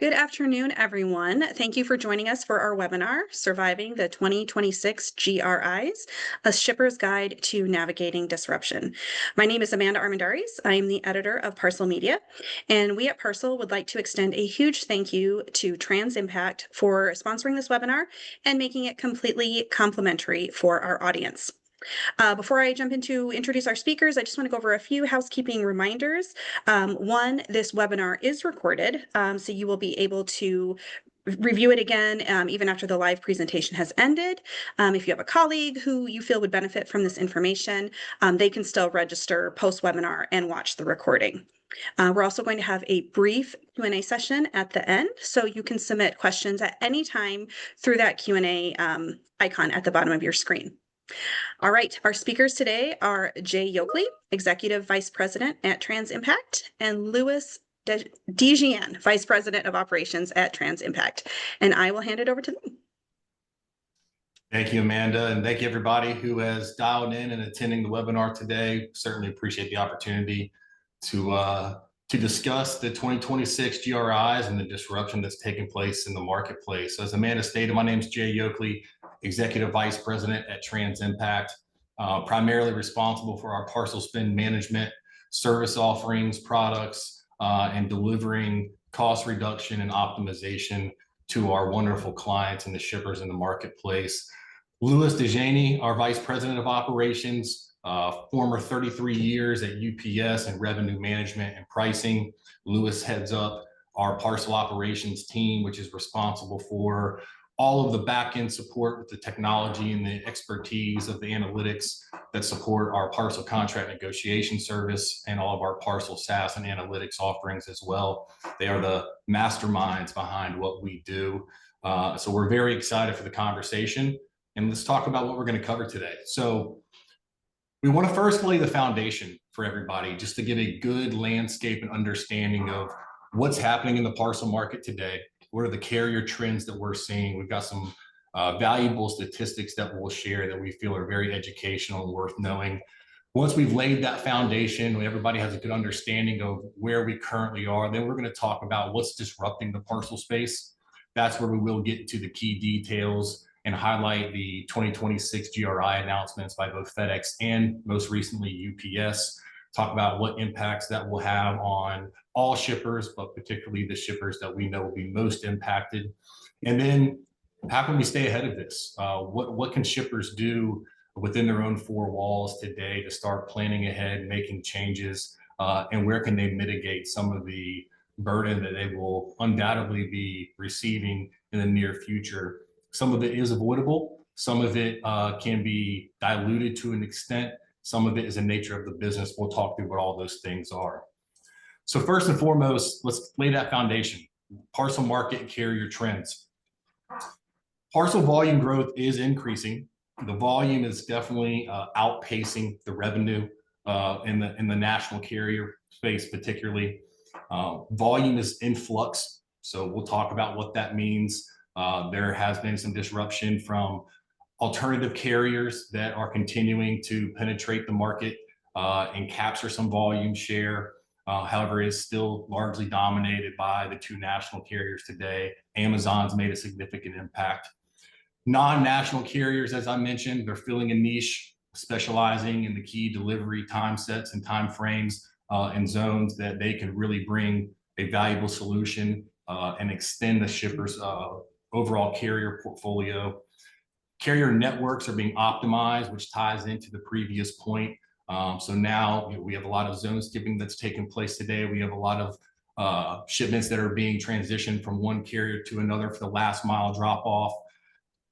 Good afternoon, everyone. Thank you for joining us for our webinar, Surviving the 2026 GRIs, a shipper's guide to navigating disruption. My name is Amanda Armendariz. I am the editor of PARCEL Media, and we at PARCEL would like to extend a huge thank you to TransImpact for sponsoring this webinar and making it completely complimentary for our audience. Before I jump into introduce our speakers, I just want to go over a few housekeeping reminders. One, this webinar is recorded, so you will be able to review it again even after the live presentation has ended. If you have a colleague who you feel would benefit from this information, they can still register post-webinar and watch the recording. We're also going to have a brief Q&A session at the end, so you can submit questions at any time through that Q&A icon at the bottom of your screen. All right, our speakers today are Jey Yokeley, Executive Vice President at TransImpact, and Louis DeJianne, Vice President of Operations at TransImpact. And I will hand it over to them. Thank you, Amanda, and thank you everybody who has dialed in and attending the webinar today. Certainly appreciate the opportunity to discuss the 2026 GRIs and the disruption that's taking place in the marketplace. So as Amanda stated, my name is Jey Yokeley, Executive Vice President at TransImpact, primarily responsible for our parcel spend management, service offerings, products, and delivering cost reduction and optimization to our wonderful clients and the shippers in the marketplace. Louis DeJianne, our Vice President of Operations, former 33 years at UPS in revenue management and pricing. Louis heads up our parcel operations team, which is responsible for all of the back-end support with the technology and the expertise of the analytics that support our parcel contract negotiation service and all of our parcel SaaS and analytics offerings as well. They are the masterminds behind what we do. So we're very excited for the conversation. And let's talk about what we're going to cover today. So we want to first lay the foundation for everybody, just to get a good landscape and understanding of what's happening in the parcel market today. What are the carrier trends that we're seeing? We've got some valuable statistics that we'll share that we feel are very educational and worth knowing. Once we've laid that foundation, when everybody has a good understanding of where we currently are, then we're going to talk about what's disrupting the parcel space. That's where we will get to the key details and highlight the 2026 GRI announcements by both FedEx and most recently UPS. Talk about what impacts that will have on all shippers, but particularly the shippers that we know will be most impacted. And then how can we stay ahead of this? What can shippers do within their own four walls today to start planning ahead, making changes, and where can they mitigate some of the burden that they will undoubtedly be receiving in the near future? Some of it is avoidable. Some of it can be diluted to an extent. Some of it is the nature of the business. We'll talk through what all those things are. So first and foremost, let's lay that foundation. Parcel market and carrier trends. Parcel volume growth is increasing. The volume is definitely outpacing the revenue in the national carrier space, particularly. Volume is in flux. So we'll talk about what that means. There has been some disruption from alternative carriers that are continuing to penetrate the market and capture some volume share. However, it is still largely dominated by the two national carriers today. Amazon's made a significant impact. Non-national carriers, as I mentioned, they're filling a niche, specializing in the key delivery time sets and time frames and zones that they can really bring a valuable solution and extend the shipper's overall carrier portfolio. Carrier networks are being optimized, which ties into the previous point. So now we have a lot of zone skipping that's taking place today. We have a lot of shipments that are being transitioned from one carrier to another for the last mile drop off.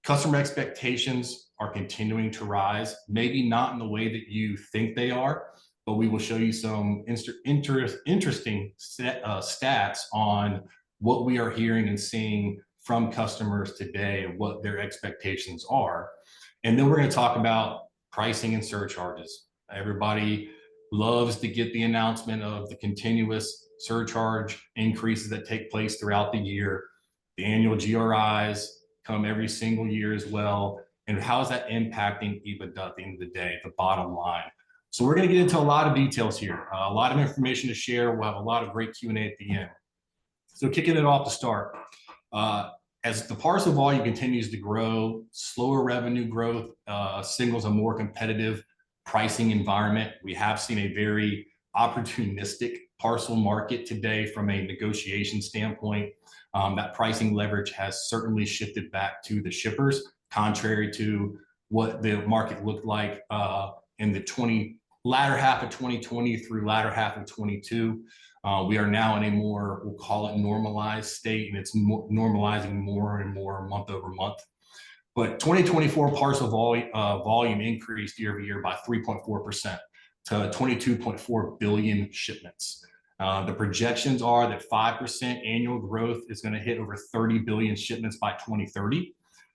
Customer expectations are continuing to rise, maybe not in the way that you think they are, but we will show you some interesting stats on what we are hearing and seeing from customers today and what their expectations are. And then we're going to talk about pricing and surcharges. Everybody loves to get the announcement of the continuous surcharge increases that take place throughout the year. The annual GRIs come every single year as well. And how is that impacting EBITDA at the end of the day, the bottom line? So we're going to get into a lot of details here, a lot of information to share. We'll have a lot of great Q&A at the end. So kicking it off to start, as the parcel volume continues to grow, slower revenue growth signals a more competitive pricing environment. We have seen a very opportunistic parcel market today from a negotiation standpoint. That pricing leverage has certainly shifted back to the shippers, contrary to what the market looked like in the latter half of 2020 through latter half of 22. We are now in a more, we'll call it normalized state, and it's normalizing more and more month over month. But 2024 parcel volume increased year over year by 3.4% to 22.4 billion shipments. The projections are that 5% annual growth is going to hit over 30 billion shipments by 2030,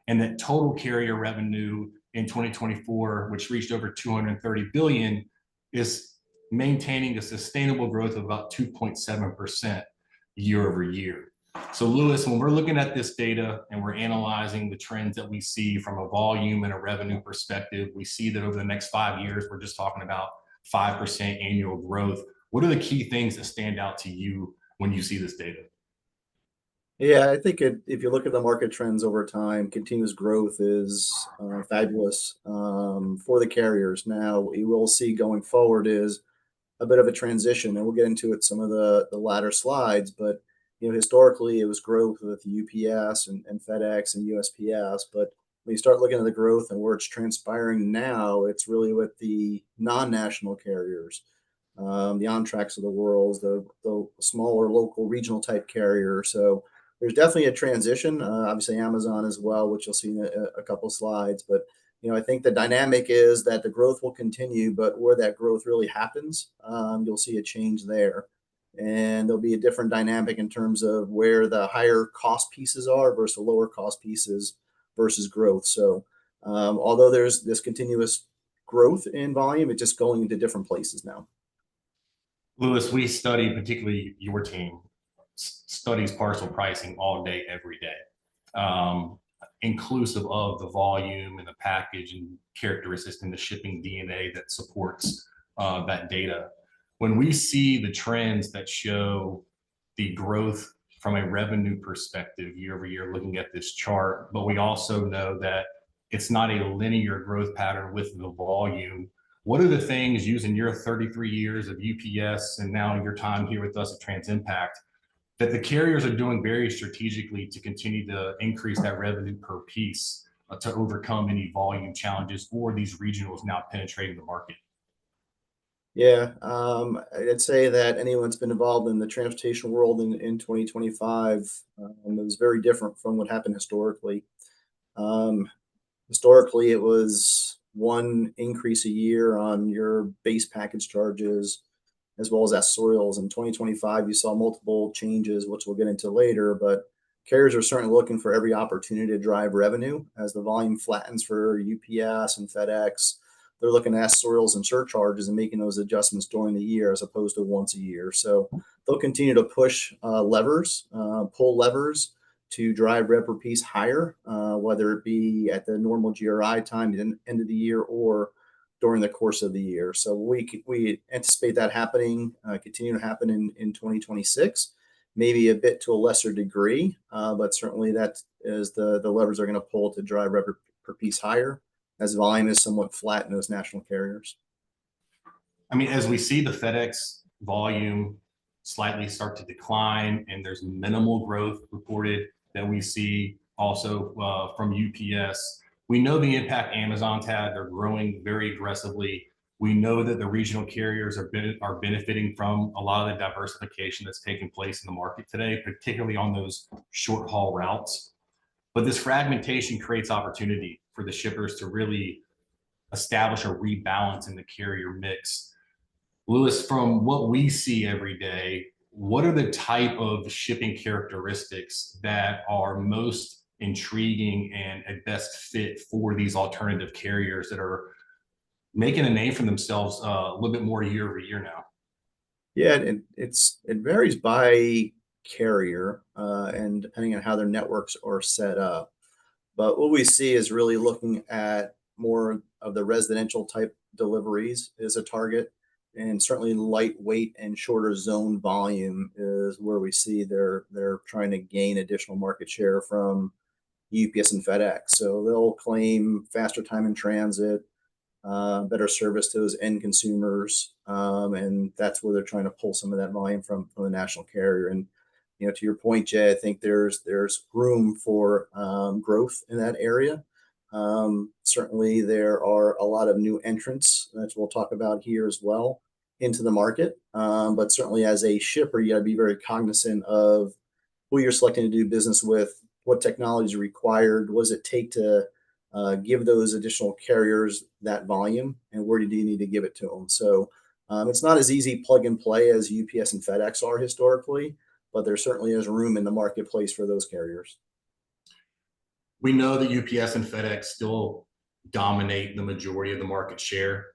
and that total carrier revenue in 2024, which reached over 230 billion, is maintaining a sustainable growth of about 2.7% year over year. So Louis, when we're looking at this data and we're analyzing the trends that we see from a volume and a revenue perspective, we see that over the next 5 years, we're just talking about 5% annual growth. What are the key things that stand out to you when you see this data? Yeah, I think if you look at the market trends over time, continuous growth is fabulous for the carriers. Now, what you will see going forward is a bit of a transition, and we'll get into it some of the latter slides. But historically, it was growth with UPS and FedEx and USPS. But when you start looking at the growth and where it's transpiring now, it's really with the non-national carriers, the Ontracks of the world, the smaller local regional type carrier. So there's definitely a transition. Obviously, Amazon as well, which you'll see in a couple of slides. But I think the dynamic is that the growth will continue, but where that growth really happens, you'll see a change there. And there'll be a different dynamic in terms of where the higher cost pieces are versus lower cost pieces versus growth. So although there's this continuous growth in volume, it's just going into different places now. Louis, we study, particularly your team, studies parcel pricing all day, every day, inclusive of the volume and the package and characteristics in the shipping DNA that supports that data. When we see the trends that show the growth from a revenue perspective year over year, looking at this chart, but we also know that it's not a linear growth pattern with the volume. What are the things, using your 33 years of UPS and now your time here with us at TransImpact, that the carriers are doing very strategically to continue to increase that revenue per piece to overcome any volume challenges or these regionals now penetrating the market? Yeah, I'd say that anyone that's been involved in the transportation world in 2025 is very different from what happened historically. Historically, it was one increase a year on your base package charges, as well as accessorials. In 2025, you saw multiple changes, which we'll get into later, but carriers are certainly looking for every opportunity to drive revenue as the volume flattens for UPS and FedEx. They're looking at accessorials and surcharges and making those adjustments during the year as opposed to once a year. So they'll continue to push pull levers to drive rev per piece higher, whether it be at the normal GRI time at the end of the year or during the course of the year. So we anticipate that happening, continue to happen in 2026, maybe a bit to a lesser degree, but certainly that is the levers are going to pull to drive rev per piece higher as volume is somewhat flat in those national carriers. I mean, as we see the FedEx volume slightly start to decline and there's minimal growth reported that we see also from UPS, we know the impact Amazon's had. They're growing very aggressively. We know that the regional carriers are benefiting from a lot of the diversification that's taking place in the market today, particularly on those short haul routes. But this fragmentation creates opportunity for the shippers to really establish a rebalance in the carrier mix. Louis, from what we see every day, what are the type of shipping characteristics that are most intriguing and at best fit for these alternative carriers that are making a name for themselves a little bit more year over year now? Yeah, it varies by carrier and depending on how their networks are set up. But what we see is really looking at more of the residential type deliveries is a target. and certainly lightweight and shorter zone volume is where we see they're trying to gain additional market share from UPS and FedEx. So they'll claim faster time in transit, better service to those end consumers, and that's where they're trying to pull some of that volume from the national carrier. And to your point, Jay, I think there's room for growth in that area. Certainly, there are a lot of new entrants that we'll talk about here as well into the market. But certainly, as a shipper, you got to be very cognizant of who you're selecting to do business with, what technology is required, what does it take to give those additional carriers that volume, and where do you need to give it to them. So it's not as easy plug and play as UPS and FedEx are historically, but there certainly is room in the marketplace for those carriers. We know that UPS and FedEx still dominate the majority of the market share.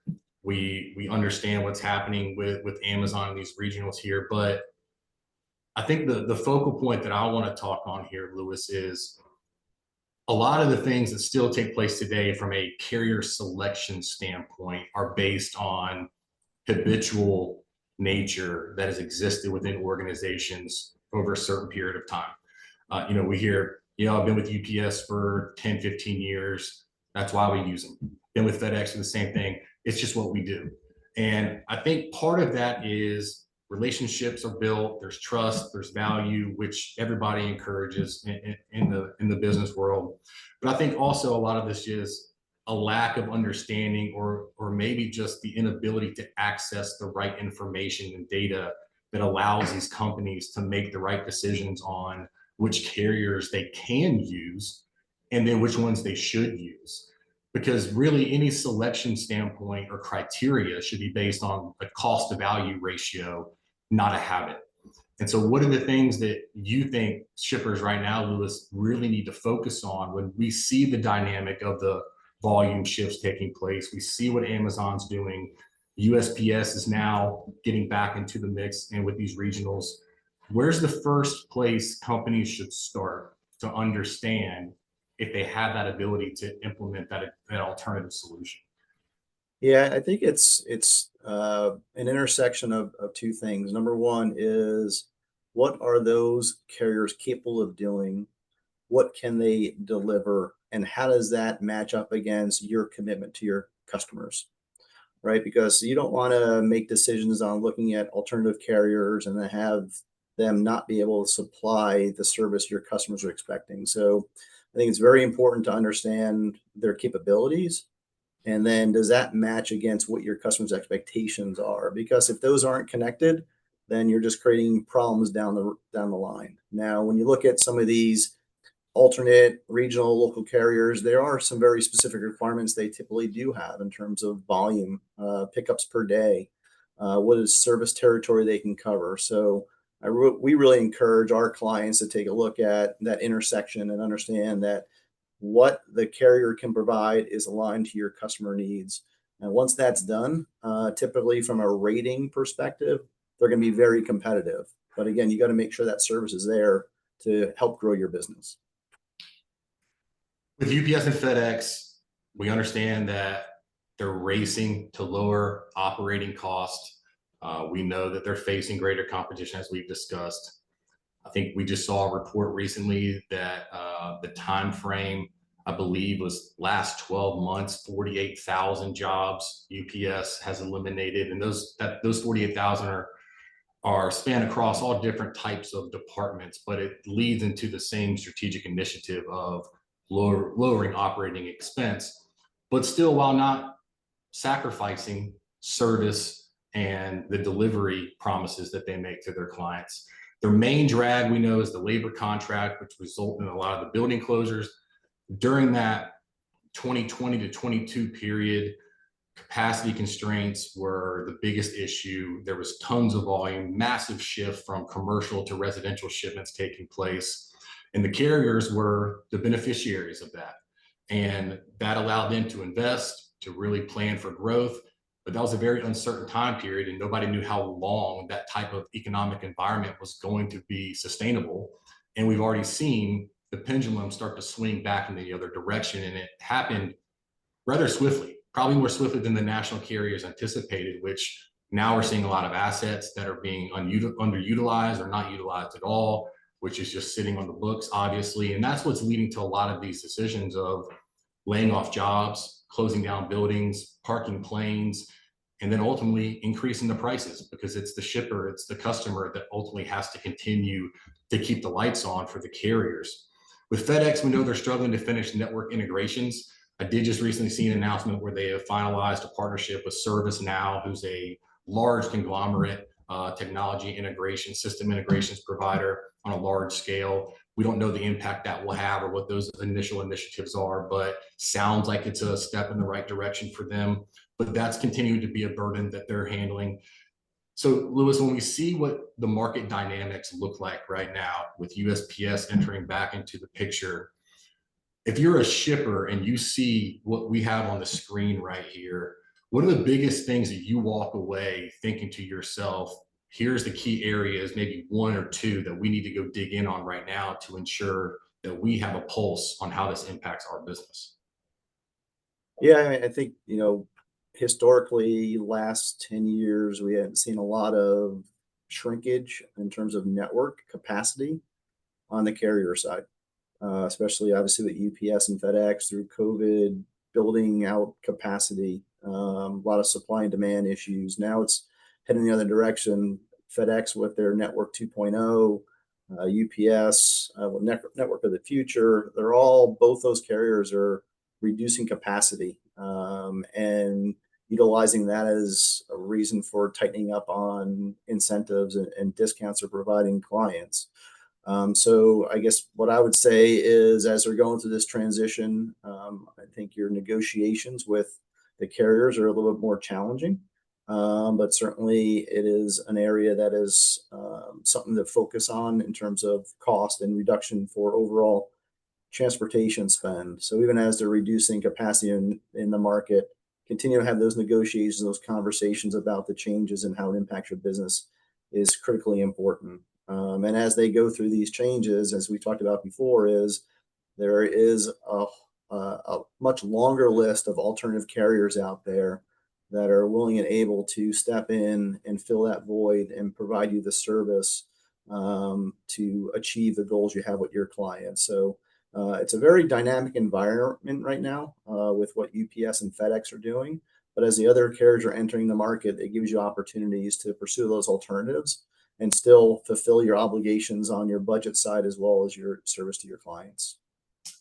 We understand what's happening with Amazon and these regionals here, but I think the focal point that I want to talk on here, Louis, is a lot of the things that still take place today from a carrier selection standpoint are based on habitual nature that has existed within organizations over a certain period of time. We hear, I've been with UPS for 10, 15 years. That's why we use them. Been with FedEx for the same thing. It's just what we do. And I think part of that is relationships are built, there's trust, there's value, which everybody encourages in the business world. But I think also a lot of this is a lack of understanding or maybe just the inability to access the right information and data that allows these companies to make the right decisions on which carriers they can use and then which ones they should use. Because really any selection standpoint or criteria should be based on a cost to value ratio, not a habit. And so what are the things that you think shippers right now, Louis, really need to focus on when we see the dynamic of the volume shifts taking place? We see what Amazon's doing. USPS is now getting back into the mix, and with these regionals, where's the first place companies should start to understand if they have that ability to implement that alternative solution? Yeah, I think it's an intersection of two things. Number one is, what are those carriers capable of doing? What can they deliver? And how does that match up against your commitment to your customers? Right? Because you don't want to make decisions on looking at alternative carriers and then have them not be able to supply the service your customers are expecting. So I think it's very important to understand their capabilities. And then does that match against what your customers' expectations are? Because if those aren't connected, then you're just creating problems down the line. Now, when you look at some of these alternate regional local carriers, there are some very specific requirements they typically do have in terms of volume, pickups per day, what is service territory they can cover. So we really encourage our clients to take a look at that intersection and understand that what the carrier can provide is aligned to your customer needs. And once that's done, typically from a rating perspective, they're going to be very competitive. But again, you got to make sure that service is there to help grow your business. With UPS and FedEx, we understand that they're racing to lower operating costs. We know that they're facing greater competition, as we've discussed. I think we just saw a report recently that the time frame, I believe, was last 12 months, 48,000 jobs UPS has eliminated, and those 48,000 are span across all different types of departments, but it leads into the same strategic initiative of lowering operating expense, but still while not sacrificing service and the delivery promises that they make to their clients. Their main drag, we know, is the labor contract, which resulted in a lot of the building closures. During that 2020 to 22 period, capacity constraints were the biggest issue. There was tons of volume, massive shift from commercial to residential shipments taking place. And the carriers were the beneficiaries of that. And that allowed them to invest, to really plan for growth. But that was a very uncertain time period, and nobody knew how long that type of economic environment was going to be sustainable. And we've already seen the pendulum start to swing back in the other direction, and it happened rather swiftly, probably more swiftly than the national carriers anticipated, which Now we're seeing a lot of assets that are being underutilized or not utilized at all, which is just sitting on the books, obviously. And that's what's leading to a lot of these decisions of laying off jobs, closing down buildings, parking planes, and then ultimately increasing the prices, because it's the shipper, it's the customer that ultimately has to continue to keep the lights on for the carriers. With FedEx, we know they're struggling to finish network integrations. I did just recently see an announcement where they have finalized a partnership with ServiceNow, who's a large conglomerate technology integration, system integrations provider on a large scale. We don't know the impact that will have or what those initial initiatives are, but sounds like it's a step in the right direction for them. But that's continuing to be a burden that they're handling. So, Louis, when we see what the market dynamics look like right now with USPS entering back into the picture, if you're a shipper and you see what we have on the screen right here, what are the biggest things that you walk away thinking to yourself, here's the key areas, maybe one or two that we need to go dig in on right now to ensure that we have a pulse on how this impacts our business? Yeah, I mean, I think, historically, last 10 years, we haven't seen a lot of shrinkage in terms of network capacity on the carrier side, especially obviously with UPS and FedEx through COVID, building out capacity, a lot of supply and demand issues. Now it's heading the other direction. FedEx with their Network 2.0, UPS, Network of the Future, both those carriers are reducing capacity and utilizing that as a reason for tightening up on incentives and discounts they're providing clients. So I guess what I would say is, as they're going through this transition, I think your negotiations with the carriers are a little bit more challenging. But certainly it is an area that is something to focus on in terms of cost and reduction for overall transportation spend. So even as they're reducing capacity in the market, continue to have those negotiations, those conversations about the changes and how it impacts your business is critically important. And as they go through these changes, as we talked about before, there is a much longer list of alternative carriers out there that are willing and able to step in and fill that void and provide you the service to achieve the goals you have with your clients. So it's a very dynamic environment right now with what UPS and FedEx are doing. But as the other carriers are entering the market, it gives you opportunities to pursue those alternatives and still fulfill your obligations on your budget side as well as your service to your clients.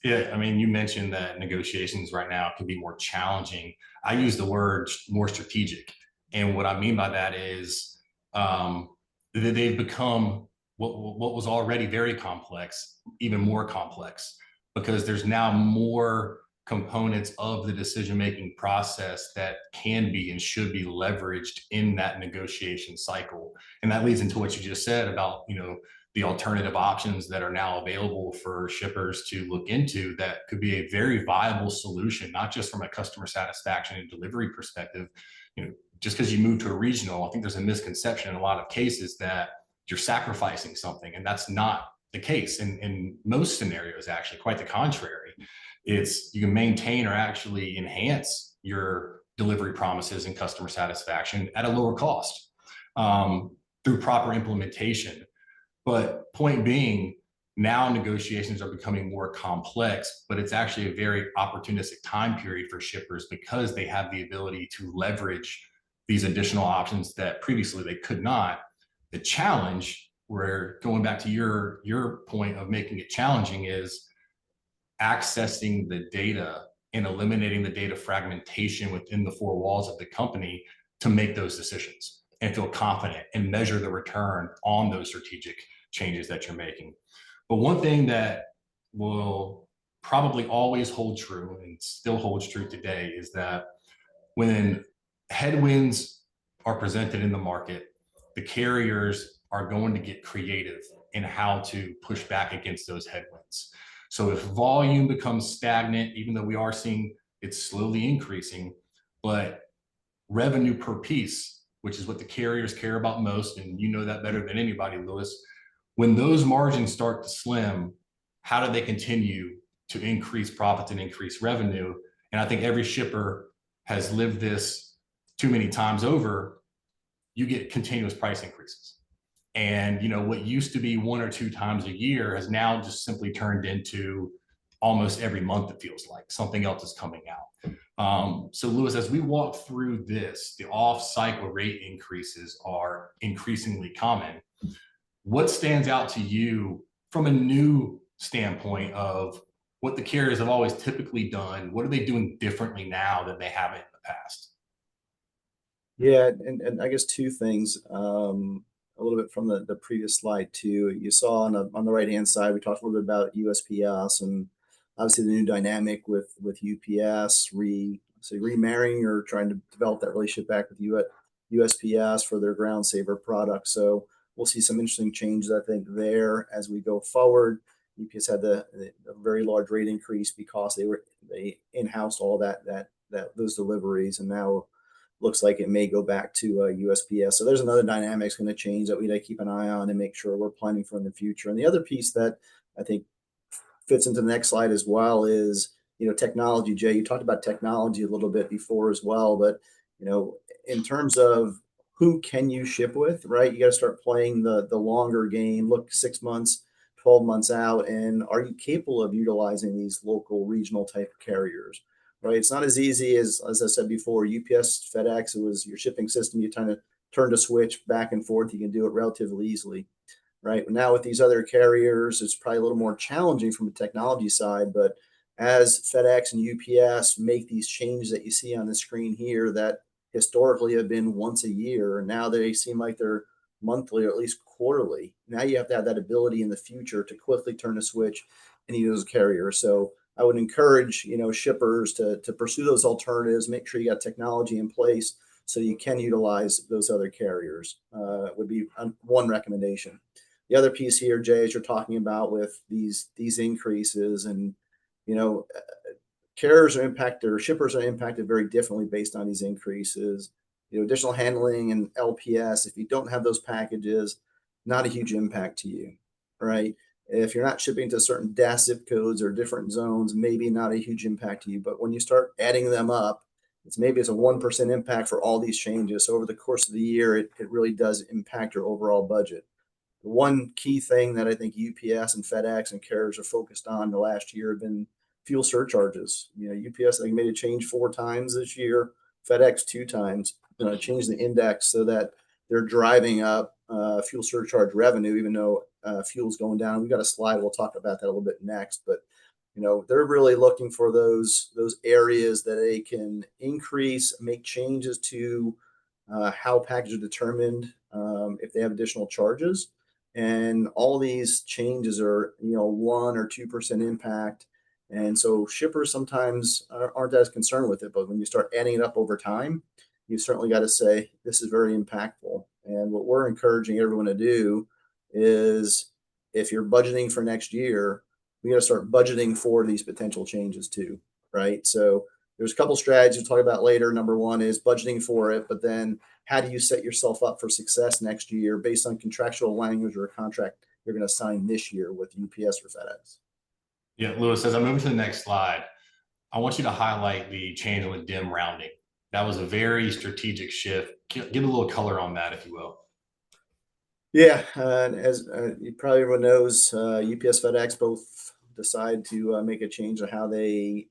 Yeah, I mean, you mentioned that negotiations right now can be more challenging. I use the word more strategic. And what I mean by that is that they've become what was already very complex, even more complex, because there's now more components of the decision-making process that can be and should be leveraged in that negotiation cycle. And that leads into what you just said about, the alternative options that are now available for shippers to look into that could be a very viable solution, not just from a customer satisfaction and delivery perspective. Just because you move to a regional, I think there's a misconception in a lot of cases that you're sacrificing something, and that's not the case in most scenarios. Actually, quite the contrary. It's you can maintain or actually enhance your delivery promises and customer satisfaction at a lower cost through proper implementation. But point being, now negotiations are becoming more complex, but it's actually a very opportunistic time period for shippers because they have the ability to leverage these additional options that previously they could not. The challenge, where going back to your point of making it challenging, is accessing the data and eliminating the data fragmentation within the four walls of the company to make those decisions and feel confident and measure the return on those strategic changes that you're making. But one thing that will probably always hold true and still holds true today is that when headwinds are presented in the market, the carriers are going to get creative in how to push back against those headwinds. So if volume becomes stagnant, even though we are seeing it slowly increasing, but revenue per piece, which is what the carriers care about most, and you know that better than anybody, Louis, when those margins start to slim, how do they continue to increase profits and increase revenue? And I think every shipper has lived this too many times over. you get continuous price increases. And, you know, what used to be 1 or 2 times a year has now just simply turned into almost every month. It feels like something else is coming out. So Louis, as we walk through this, the off-cycle rate increases are increasingly common. What stands out to you from a new standpoint of what the carriers have always typically done? What are they doing differently now than they haven't in the past? Yeah, and I guess two things. A little bit from the previous slide too. You saw on the right hand side, we talked a little bit about USPS and obviously the new dynamic with UPS remarrying or trying to develop that relationship back with USPS for their ground saver product. So we'll see some interesting changes, I think, there as we go forward. UPS had a very large rate increase because they in-housed all those deliveries, and now looks like it may go back to USPS. So there's another dynamic that's going to change that we got to keep an eye on and make sure we're planning for in the future. And the other piece that I think fits into the next slide as well is, technology. Jay, you talked about technology a little bit before as well, but, in terms of who can you ship with, right? You got to start playing the longer game, look 6 months, 12 months out, and are you capable of utilizing these local regional type carriers? Right. It's not as easy as I said before, UPS, FedEx, it was your shipping system. You kind of turn to switch back and forth. You can do it relatively easily. Right. Now with these other carriers, it's probably a little more challenging from a technology side. But as FedEx and UPS make these changes that you see on the screen here that historically have been once a year, now they seem like they're monthly or at least quarterly. Now you have to have that ability in the future to quickly turn a switch and use a carrier. So I would encourage, shippers to pursue those alternatives, make sure you got technology in place so you can utilize those other carriers, would be one recommendation. The other piece here, Jay, as you're talking about with these increases and, carriers are impacted or shippers are impacted very differently based on these increases. Additional handling and LPS, if you don't have those packages, not a huge impact to you, right? If you're not shipping to certain DAS zip codes or different zones, maybe not a huge impact to you. But when you start adding them up, it's a 1% impact for all these changes. So over the course of the year, it really does impact your overall budget. The one key thing that I think UPS and FedEx and carriers are focused on the last year have been fuel surcharges. UPS, I think, made a change 4 times this year, FedEx 2 times, changed the index so that they're driving up fuel surcharge revenue, even though fuel's going down. We've got a slide. We'll talk about that a little bit next. But, they're really looking for those areas that they can increase, make changes to how packages are determined if they have additional charges. And all these changes are, 1 or 2% impact. And so shippers sometimes aren't as concerned with it. But when you start adding it up over time, you certainly got to say this is very impactful. And what we're encouraging everyone to do is if you're budgeting for next year, we got to start budgeting for these potential changes too, right? So there's a couple strategies we'll talk about later. Number one is budgeting for it, but then how do you set yourself up for success next year based on contractual language or a contract you're going to sign this year with UPS or FedEx? Yeah, Louis, as I move to the next slide, I want you to highlight the change with dim rounding. That was a very strategic shift. Give a little color on that, if you will. Yeah, as you probably everyone knows, UPS, FedEx both decide to make a change on how they,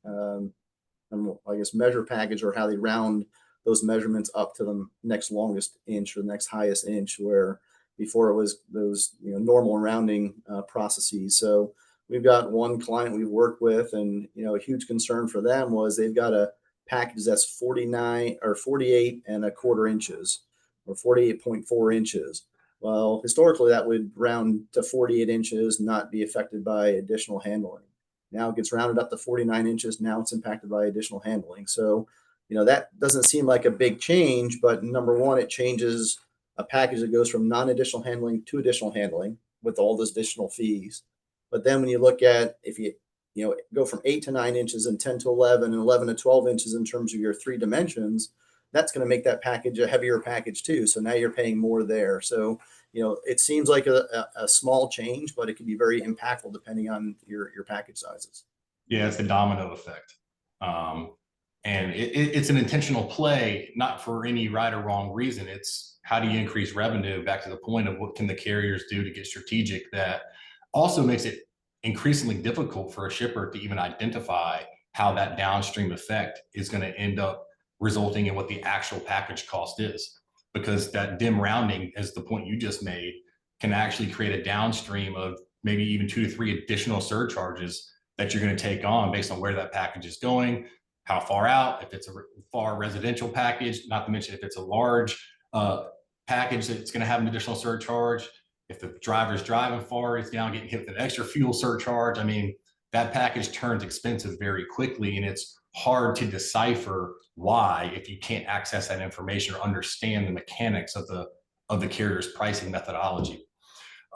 measure package or how they round those measurements up to the next longest inch or the next highest inch, where before it was those normal rounding processes. So we've got one client we've worked with, and a huge concern for them was they've got a package that's 49 or 48 and a quarter inches or 48.4 inches. Well, historically, that would round to 48 inches, not be affected by additional handling. Now it gets rounded up to 49 inches. Now it's impacted by additional handling. So, that doesn't seem like a big change, but number one, it changes a package that goes from non-additional handling to additional handling with all those additional fees. But then when you look at if you go from 8 to 9 inches and 10 to 11 and 11 to 12 inches in terms of your 3 dimensions, that's going to make that package a heavier package too. So now you're paying more there. So, it seems like a small change, but it can be very impactful depending on your package sizes. Yeah, it's the domino effect. And it's an intentional play, not for any right or wrong reason. It's how do you increase revenue, back to the point of what can the carriers do to get strategic, that also makes it increasingly difficult for a shipper to even identify how that downstream effect is going to end up resulting in what the actual package cost is. Because that dim rounding, as the point you just made, can actually create a downstream of maybe even 2 to 3 additional surcharges that you're going to take on based on where that package is going, how far out, if it's a far residential package, not to mention if it's a large package that's going to have an additional surcharge. If the driver's driving far, he's now getting hit with an extra fuel surcharge. I mean, that package turns expensive very quickly, and it's hard to decipher why if you can't access that information or understand the mechanics of the carrier's pricing methodology.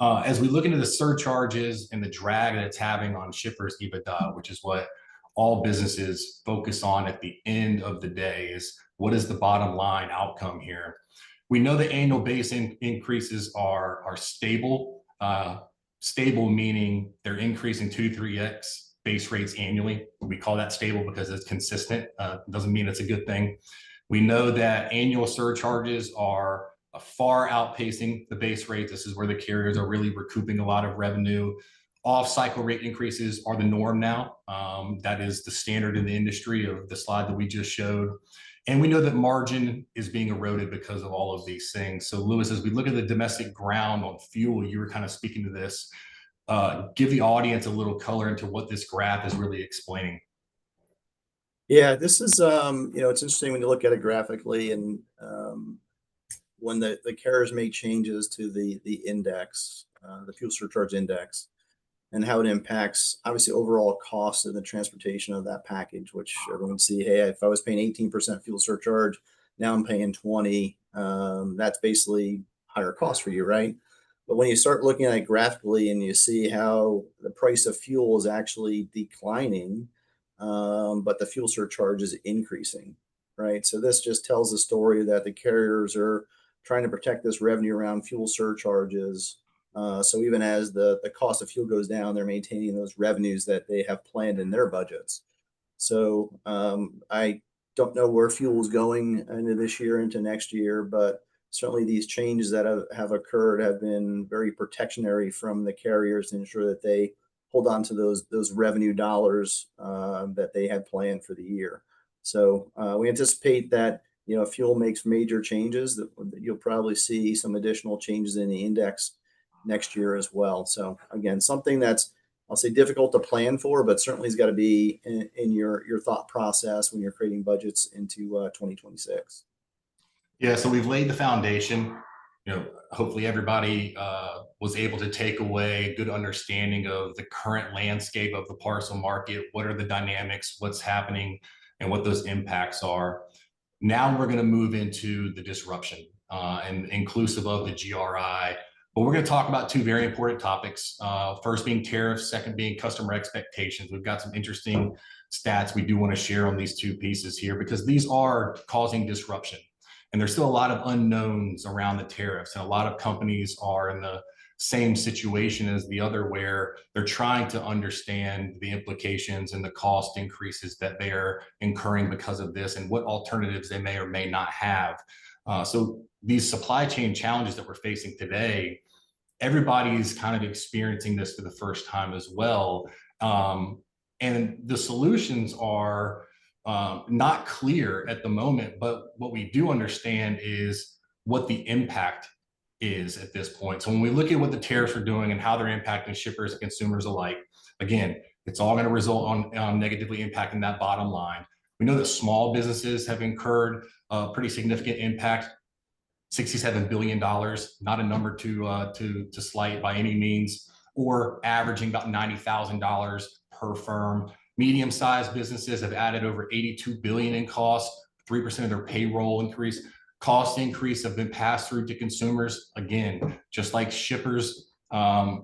As we look into the surcharges and the drag that it's having on shippers' EBITDA, which is what all businesses focus on at the end of the day, is what is the bottom line outcome here? We know the annual base increases are stable. Stable meaning they're increasing 2-3x base rates annually. We call that stable because it's consistent. Doesn't mean it's a good thing. We know that annual surcharges are far outpacing the base rates. This is where the carriers are really recouping a lot of revenue. Off-cycle rate increases are the norm now. That is the standard in the industry of the slide that we just showed. And we know that margin is being eroded because of all of these things. So Louis, as we look at the domestic ground on fuel, you were kind of speaking to this. Give the audience a little color into what this graph is really explaining. Yeah, this is, it's interesting when you look at it graphically, and when the carriers make changes to the index, the fuel surcharge index, and how it impacts obviously overall cost of the transportation of that package, which everyone see, hey, if I was paying 18% fuel surcharge, now I'm paying 20. That's basically higher cost for you, right? But when you start looking at it graphically and you see how the price of fuel is actually declining, but the fuel surcharge is increasing, right? So this just tells the story that the carriers are trying to protect this revenue around fuel surcharges. So even as the cost of fuel goes down, they're maintaining those revenues that they have planned in their budgets. So I don't know where fuel is going into this year, into next year, but certainly these changes that have occurred have been very protectionary from the carriers to ensure that they hold on to those revenue dollars that they had planned for the year. So we anticipate that, fuel makes major changes, that you'll probably see some additional changes in the index next year as well. So again, something that's, I'll say, difficult to plan for, but certainly has got to be in your thought process when you're creating budgets into 2026. Yeah, so we've laid the foundation. Hopefully everybody was able to take away a good understanding of the current landscape of the parcel market. What are the dynamics, what's happening, and what those impacts are. Now we're going to move into the disruption and inclusive of the GRI. But we're going to talk about 2 very important topics. First being tariffs, second being customer expectations. We've got some interesting stats we do want to share on these 2 pieces here, because these are causing disruption. And there's still a lot of unknowns around the tariffs. And a lot of companies are in the same situation as the other, where they're trying to understand the implications and the cost increases that they're incurring because of this, and what alternatives they may or may not have. So these supply chain challenges that we're facing today, everybody's kind of experiencing this for the first time as well. And the solutions are not clear at the moment, but what we do understand is what the impact is at this point. So when we look at what the tariffs are doing and how they're impacting shippers and consumers alike, again, it's all going to result on negatively impacting that bottom line. We know that small businesses have incurred a pretty significant impact. $67 billion, not a number to slight by any means, or averaging about $90,000 per firm. Medium-sized businesses have added over $82 billion in cost, 3% of their payroll increase. Cost increase have been passed through to consumers. Again, just like shippers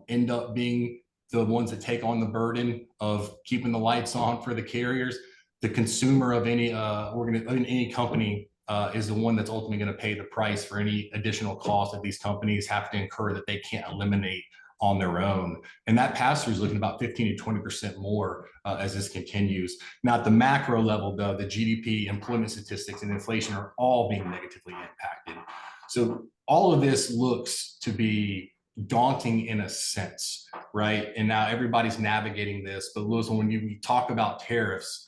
end up being the ones that take on the burden of keeping the lights on for the carriers, the consumer of any any company is the one that's ultimately going to pay the price for any additional costs that these companies have to incur that they can't eliminate on their own. And that pass-through is looking about 15 to 20% more as this continues. Now, at the macro level, though, the GDP, employment statistics, and inflation are all being negatively impacted. So all of this looks to be daunting in a sense, right? And now everybody's navigating this. But Louis, when you talk about tariffs,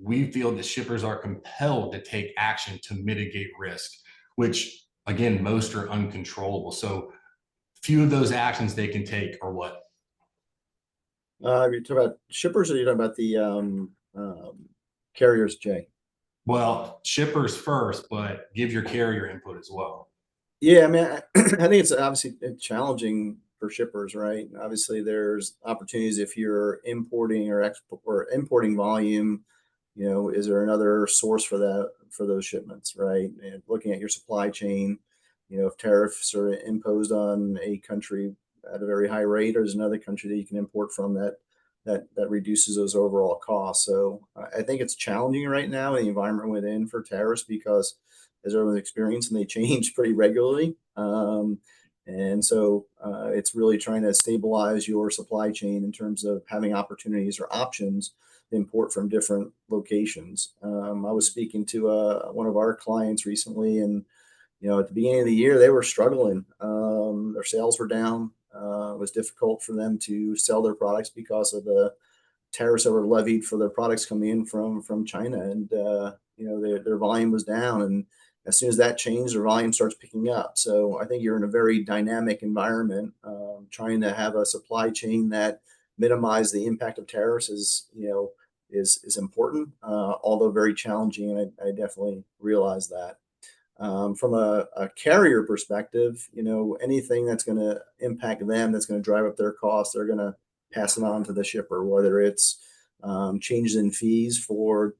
we feel that shippers are compelled to take action to mitigate risk, which again, most are uncontrollable. So few of those actions they can take are what? You're talking about shippers, or you're talking about the carriers, Jay? Well, shippers first, but give your carrier input as well. Yeah, I mean, I think it's obviously challenging for shippers, right? Obviously, there's opportunities if you're importing or export or importing volume. Is there another source for those shipments, right? And looking at your supply chain, if tariffs are imposed on a country at a very high rate, or there's another country that you can import from that reduces those overall costs. So I think it's challenging right now in the environment within for tariffs, because as everyone's experiencing, they change pretty regularly. And so it's really trying to stabilize your supply chain in terms of having opportunities or options to import from different locations. I was speaking to one of our clients recently, and at the beginning of the year, they were struggling. Their sales were down. It was difficult for them to sell their products because of the tariffs that were levied for their products coming in from China, and their volume was down. And as soon as that changed, their volume starts picking up. So I think you're in a very dynamic environment. Trying to have a supply chain that minimize the impact of tariffs is important, although very challenging. And I definitely realize that. From a carrier perspective, anything that's going to impact them, that's going to drive up their costs, they're going to pass it on to the shipper, whether it's changes in fees for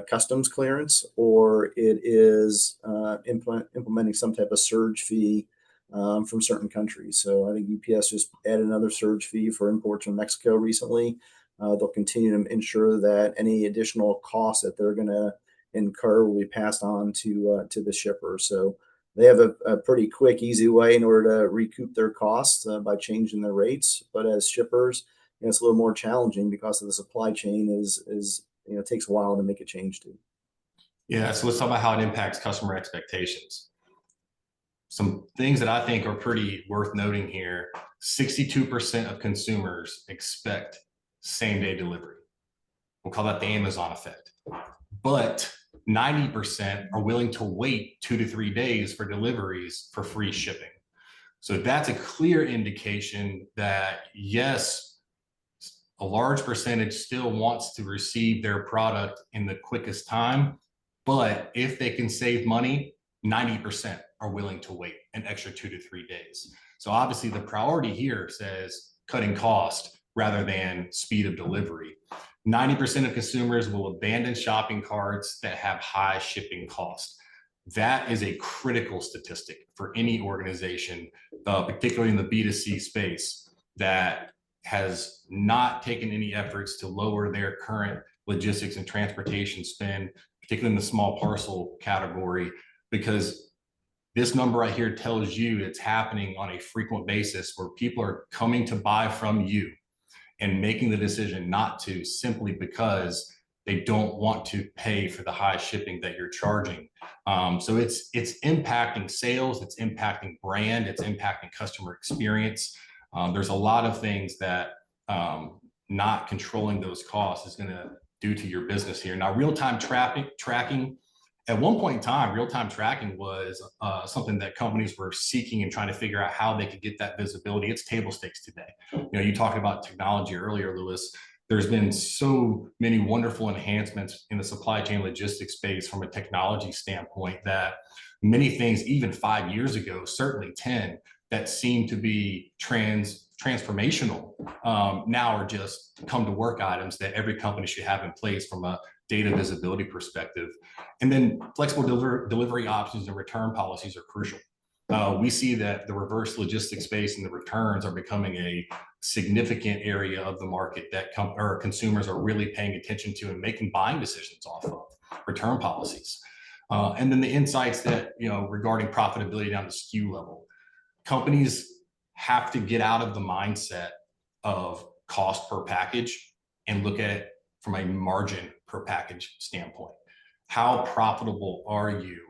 customs clearance, or it is implementing some type of surge fee from certain countries. So I think UPS just added another surge fee for imports from Mexico recently. They'll continue to ensure that any additional costs that they're going to incur will be passed on to the shipper. So they have a pretty quick, easy way in order to recoup their costs by changing their rates. But as shippers, it's a little more challenging because of the supply chain is takes a while to make a change to. Yeah, so let's talk about how it impacts customer expectations. Some things that I think are pretty worth noting here: 62% of consumers expect same-day delivery. We'll call that the Amazon effect. But 90% are willing to wait 2 to 3 days for deliveries for free shipping. So that's a clear indication that, yes, a large percentage still wants to receive their product in the quickest time, but if they can save money, 90% are willing to wait an extra 2 to 3 days. So obviously the priority here says cutting cost rather than speed of delivery. 90% of consumers will abandon shopping carts that have high shipping costs. That is a critical statistic for any organization, particularly in the B2C space, that has not taken any efforts to lower their current logistics and transportation spend, particularly in the small parcel category, because this number right here tells you it's happening on a frequent basis where people are coming to buy from you and making the decision not to, simply because they don't want to pay for the high shipping that you're charging. So it's impacting sales, it's impacting brand, it's impacting customer experience. There's a lot of things that not controlling those costs is going to do to your business here. Now, real-time tracking, at one point in time, real-time tracking was something that companies were seeking and trying to figure out how they could get that visibility. It's table stakes today. You talked about technology earlier, Louis. There's been so many wonderful enhancements in the supply chain logistics space from a technology standpoint that many things, even 5 years ago, certainly 10, that seemed to be transformational, now are just come to work items that every company should have in place from a data visibility perspective. And then flexible delivery options and return policies are crucial. We see that the reverse logistics space and the returns are becoming a significant area of the market that consumers are really paying attention to and making buying decisions off of return policies. And then the insights that, regarding profitability down to SKU level. Companies have to get out of the mindset of cost per package and look at it from a margin per package standpoint. How profitable are you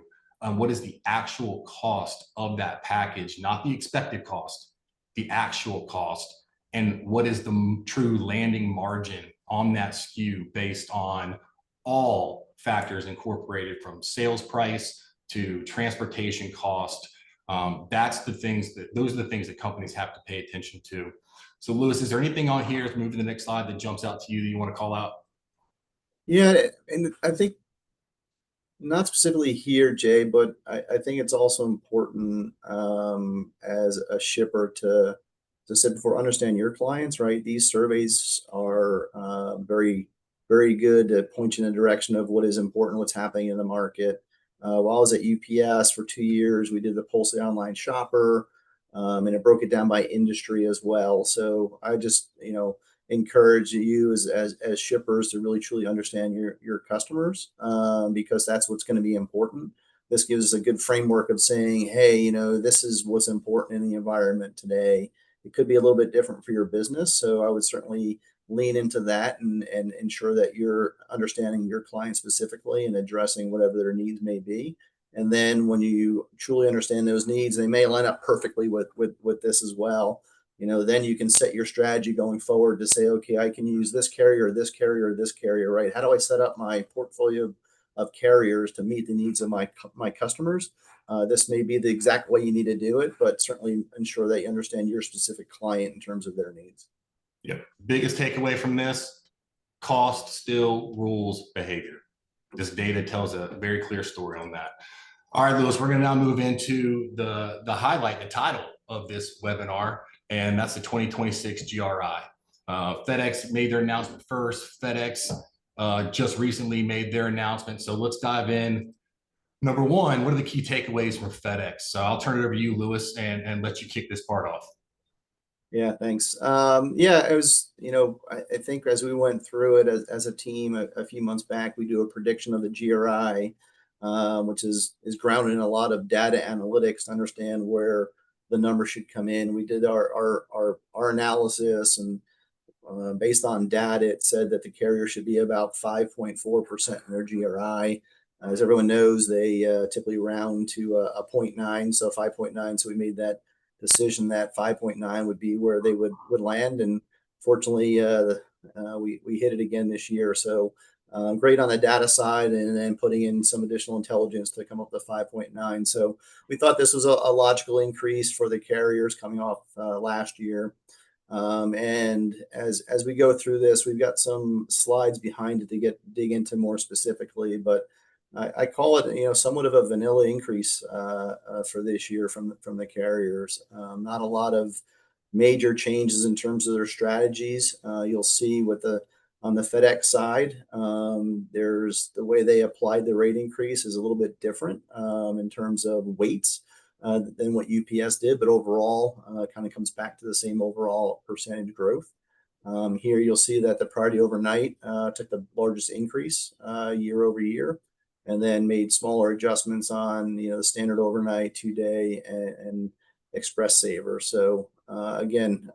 what is the actual cost of that package, not the expected cost, the actual cost, and what is the true landing margin on that SKU based on all factors incorporated from sales price to transportation cost. Those are the things that companies have to pay attention to. So Louis, is there anything on here, let's move to the next slide, that jumps out to you that you want to call out? Yeah, and I think not specifically here, Jay, but I think it's also important as a shipper to say before, understand your clients, right? These surveys are very, very good at pointing in a direction of what is important, what's happening in the market. While I was at UPS for 2 years, we did the Pulse the Online Shopper, and it broke it down by industry as well. So I just, encourage you as shippers to really truly understand your customers, because that's what's going to be important. This gives us a good framework of saying, hey, this is what's important in the environment today. It could be a little bit different for your business. So I would certainly lean into that and ensure that you're understanding your client specifically and addressing whatever their needs may be. And then when you truly understand those needs, they may line up perfectly with this as well. Then you can set your strategy going forward to say, okay, I can use this carrier, this carrier, this carrier, right? How do I set up my portfolio of carriers to meet the needs of my customers? This may be the exact way you need to do it, but certainly ensure that you understand your specific client in terms of their needs. Yep. Biggest takeaway from this: cost still rules behavior. This data tells a very clear story on that. All right, Louis, we're going to now move into the highlight, the title of this webinar, and that's the 2026 GRI. FedEx made their announcement first. FedEx just recently made their announcement. So let's dive in. Number one, what are the key takeaways from FedEx? So I'll turn it over to you, Louis, and let you kick this part off. Yeah, thanks. It was, I think as we went through it as a team a few months back, we do a prediction of the GRI, which is grounded in a lot of data analytics to understand where the number should come in. We did our analysis, and based on data, it said that the carrier should be about 5.4% in their GRI. As everyone knows, they typically round to a 0.9, so 5.9. So we made that decision that 5.9 would be where they would land, and fortunately, we hit it again this year. So great on the data side, and then putting in some additional intelligence to come up with 5.9. So we thought this was a logical increase for the carriers coming off last year. And as we go through this, we've got some slides behind it to dig into more specifically, but I call it, somewhat of a vanilla increase for this year from the carriers. Not a lot of major changes in terms of their strategies. You'll see on the FedEx side, there's the way they applied the rate increase is a little bit different in terms of weights than what UPS did, but overall kind of comes back to the same overall percentage growth. Here you'll see that the Priority Overnight took the largest increase year over year, and then made smaller adjustments on the Standard Overnight, 2-day, and Express Saver. So again,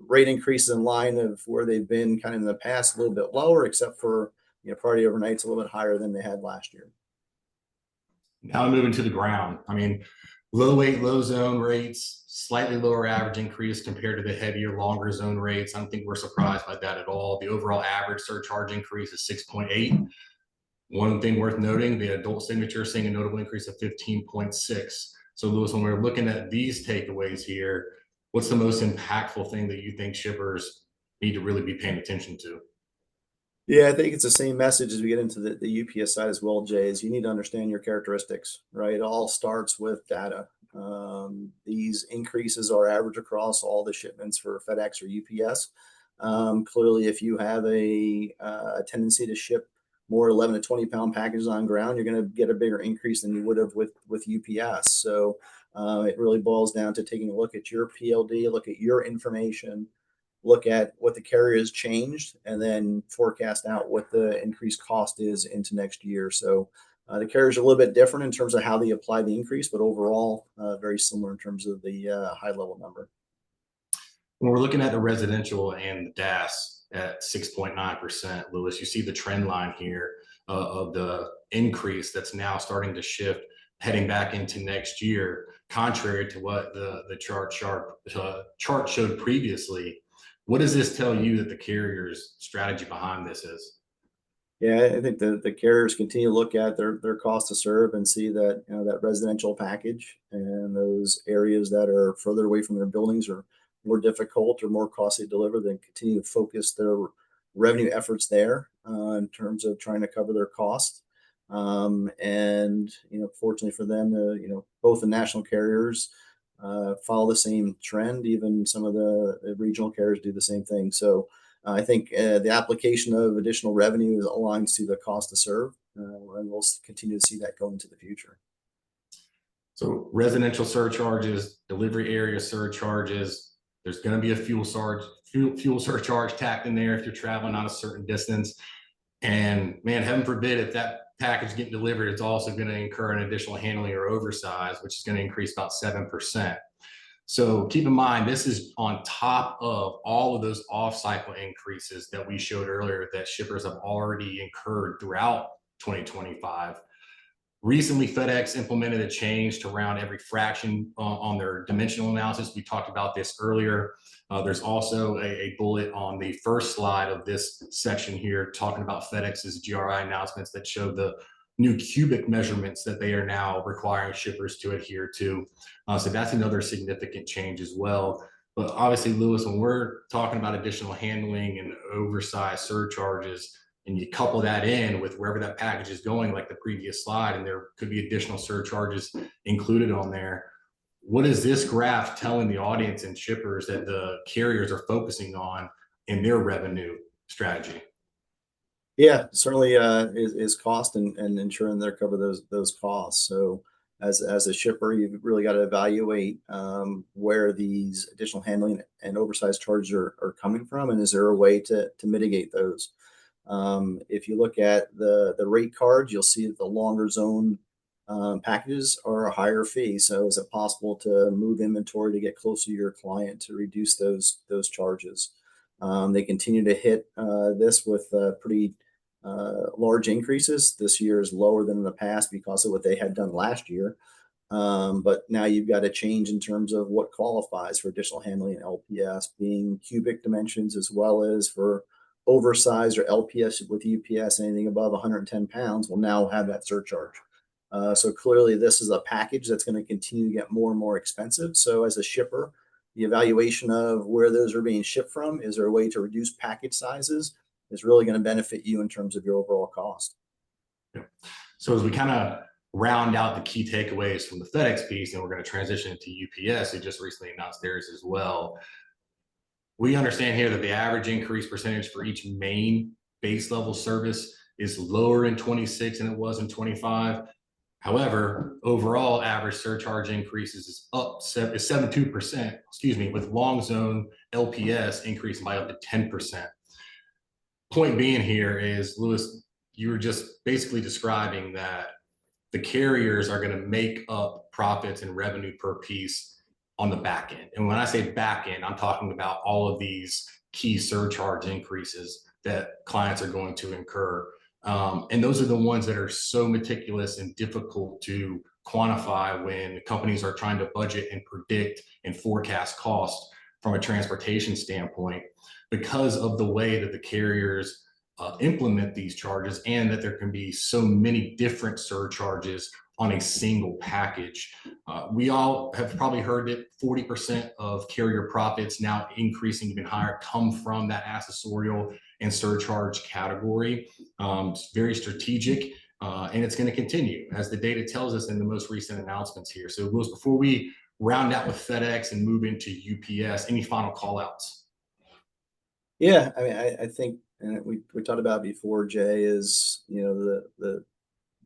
rate increases in line of where they've been kind of in the past, a little bit lower, except for Priority Overnight's a little bit higher than they had last year. Now moving to the ground. I mean, low weight, low zone rates, slightly lower average increase compared to the heavier, longer zone rates. I don't think we're surprised by that at all. The overall average surcharge increase is 6.8. One thing worth noting, the adult signature seeing a notable increase of 15.6. So Louis, when we're looking at these takeaways here, what's the most impactful thing that you think shippers need to really be paying attention to? Yeah, I think it's the same message as we get into the UPS side as well, Jay, is you need to understand your characteristics, right? It all starts with data. These increases are average across all the shipments for FedEx or UPS. Clearly, if you have a tendency to ship more 11 to 20 pound packages on ground, you're going to get a bigger increase than you would have with UPS. So it really boils down to taking a look at your PLD, look at your information, look at what the carrier has changed, and then forecast out what the increased cost is into next year. So the carriers are a little bit different in terms of how they apply the increase, but overall very similar in terms of the high level number. When we're looking at the residential and the DAS at 6.9%, Louis, you see the trend line here. of the increase that's now starting to shift heading back into next year, contrary to what the chart showed previously. What does this tell you that the carrier's strategy behind this is? Yeah, I think the carriers continue to look at their cost to serve and see that, you know, that residential package and those areas that are further away from their buildings are more difficult or more costly to deliver, then continue to focus their revenue efforts there in terms of trying to cover their costs. And you know, fortunately for them, you know, both the national carriers follow the same trend. Even some of the regional carriers do the same thing. So I think the application of additional revenue aligns to the cost to serve, and we'll continue to see that go into the future. So residential surcharges, delivery area surcharges, there's going to be a fuel surcharge tacked in there if you're traveling on a certain distance. And man, heaven forbid, if that package getting delivered, it's also going to incur an additional handling or oversize, which is going to increase about 7%. So keep in mind, this is on top of all of those off-cycle increases that we showed earlier that shippers have already incurred throughout 2025. Recently, FedEx implemented a change to round every fraction on their dimensional analysis. We talked about this earlier. There's also a bullet on the first slide of this section here talking about FedEx's GRI announcements that show the new cubic measurements that they are now requiring shippers to adhere to. So that's another significant change as well. But obviously, Louis, when we're talking about additional handling and oversized surcharges, and you couple that in with wherever that package is going, like the previous slide, and there could be additional surcharges included on there. What is this graph telling the audience and shippers that the carriers are focusing on in their revenue strategy? Yeah, certainly is cost and ensuring they cover those costs. So as a shipper, you've really got to evaluate where these additional handling and oversized charges are coming from, and is there a way to mitigate those? If you look at the rate cards, you'll see that the longer zone packages are a higher fee. So is it possible to move inventory to get closer to your client to reduce those charges? They continue to hit this with pretty large increases. This year is lower than in the past because of what they had done last year. But now you've got a change in terms of what qualifies for additional handling and LPS, being cubic dimensions, as well as for oversized or LPS with UPS, anything above 110 pounds will now have that surcharge. So clearly this is a package that's going to continue to get more and more expensive. So as a shipper, the evaluation of where those are being shipped from, is there a way to reduce package sizes, is really going to benefit you in terms of your overall cost. Yeah. So as we kind of round out the key takeaways from the FedEx piece, and we're going to transition to UPS, who just recently announced theirs as well. We understand here that the average increase percentage for each main base level service is lower in 26 than it was in 25. However, overall average surcharge increases is up 72%, with long zone LPS increasing by up to 10%. Point being here is, Louis, you were just basically describing that the carriers are going to make up profits and revenue per piece on the back end. And when I say back end, I'm talking about all of these key surcharge increases that clients are going to incur. And those are the ones that are so meticulous and difficult to quantify when companies are trying to budget and predict and forecast cost from a transportation standpoint, because of the way that the carriers implement these charges, and that there can be so many different surcharges on a single package. We all have probably heard that 40% of carrier profits, now increasing even higher, come from that accessorial and surcharge category. It's very strategic, and it's going to continue, as the data tells us in the most recent announcements here. So Louis, before we round out with FedEx and move into UPS, any final call outs? Yeah, I mean, I think, and we talked about it before, Jay, is, you know,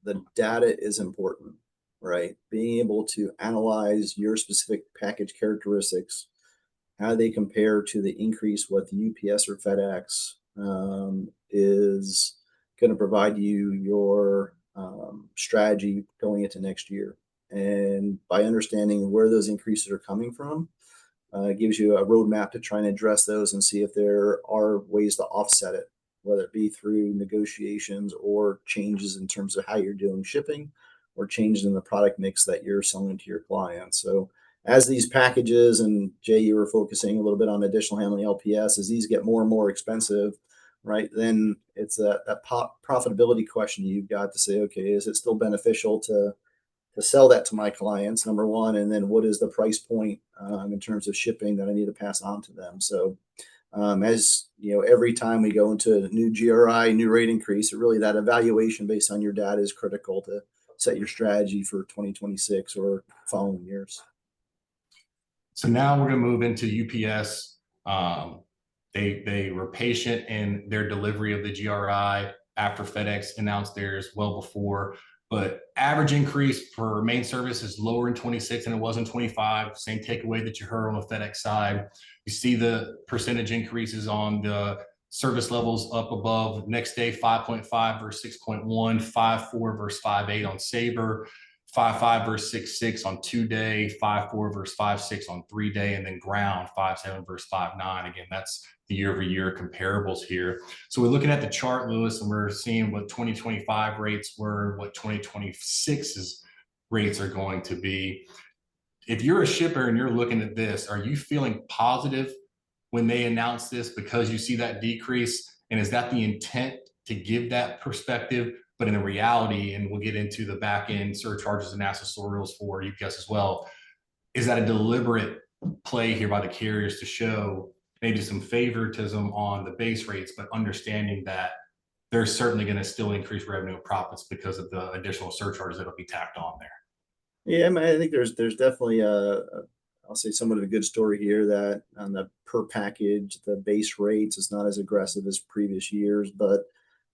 the data is important, right? Being able to analyze your specific package characteristics, how they compare to the increase with UPS or FedEx, is going to provide you your strategy going into next year. And by understanding where those increases are coming from, gives you a roadmap to try and address those and see if there are ways to offset it. whether it be through negotiations or changes in terms of how you're doing shipping or changes in the product mix that you're selling to your clients. So as these packages, and Jay, you were focusing a little bit on additional handling LPS, as these get more and more expensive, right, then it's that profitability question you've got to say, okay, is it still beneficial to sell that to my clients, number one, and then what is the price point in terms of shipping that I need to pass on to them? So as you know, every time we go into a new GRI, new rate increase, really that evaluation based on your data is critical to set your strategy for 2026 or following years. So now we're going to move into UPS. They were patient in their delivery of the GRI after FedEx announced theirs well before. But average increase for main service is lower in 26 than it was in 25. Same takeaway that you heard on the FedEx side. You see the percentage increases on the service levels up above. Next day, 5.5 versus 6.1, 5.4 versus 5.8 on Sabre, 5.5 versus 6.6 on 2-day, 5.4 versus 5.6 on 3-day, and then ground 5.7 versus 5.9. Again, that's the year-over-year comparables here. So we're looking at the chart, Louis, and we're seeing what 2025 rates were, what 2026's rates are going to be. If you're a shipper and you're looking at this, are you feeling positive when they announce this because you see that decrease? And is that the intent to give that perspective? But in the reality, and we'll get into the back end surcharges and accessorials for UPS as well, is that a deliberate play here by the carriers to show maybe some favoritism on the base rates, but understanding that they're certainly going to still increase revenue and profits because of the additional surcharges that'll be tacked on there? Yeah, I mean, I think there's definitely I'll say somewhat of a good story here that on the per package, the base rates is not as aggressive as previous years, but